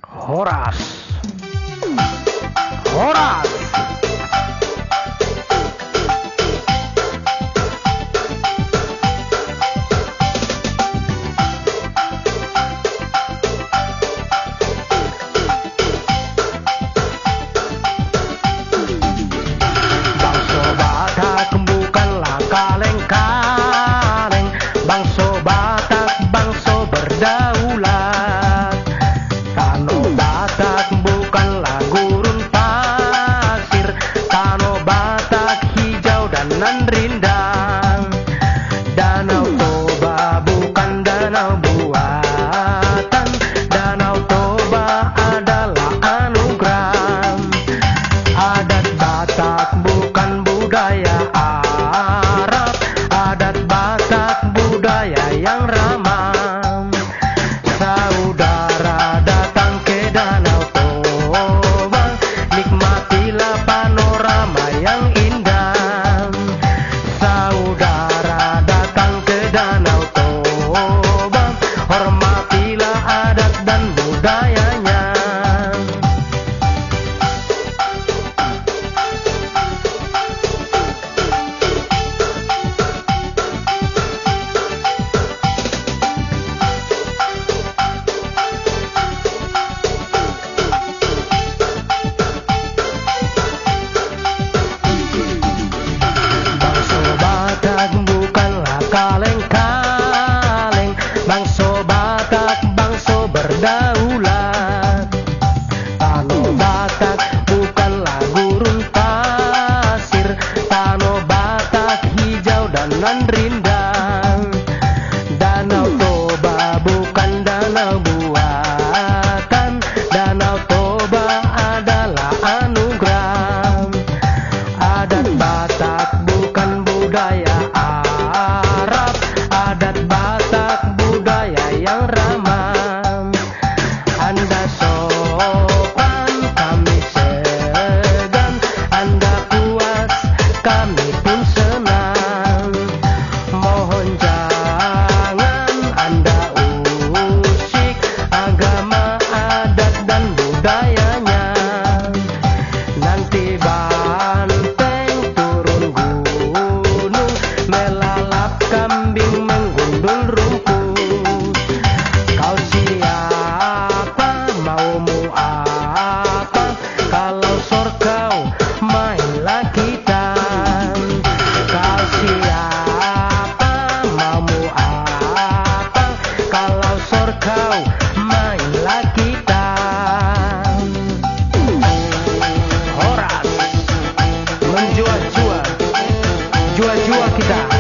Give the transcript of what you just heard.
Horas, Horas. Bangso Batak bukanlah kaleng-kaleng, bangso Batak bangso berdaulat. Tanah Batak bukanlah gurun pasir, tanah Batak hijau dan nan rindang. Danau Toba bukan danau buatan, Danau Toba adalah anugerah. Adat Batak bukan budaya Arab, adat Batak budaya yang ramah. Saudara datang ke Danau Toba, nikmatilah panorama yang indah. Saudara datang ke Danau Toba, hormatilah adat dan budayanya. Bangso Batak bukanlah kaleng-kaleng, bangso Batak bangso berdaulat. Tanah Batak bukanlah gurun pasir, tanah Batak hijau dan nan rindang. Danau Toba bukan danau buatan, Danau Toba adalah anugerah. Adat Batak bukan budaya Arab, adat Batak budaya yang ramah. Anda sopan, kami segan, Anda puas, kami pun senang. Mohon jangan Anda usik agama, adat dan budayanya. Nanti banteng turun gunung, melalap kambing menggundul rumput. Kau siapa, maumu apa? Kalau sorkau mainlah kita. Kau siapa, maumu apa? Kalau sorkau mainlah kita. Horas, menjua-jua, jua-jua kita.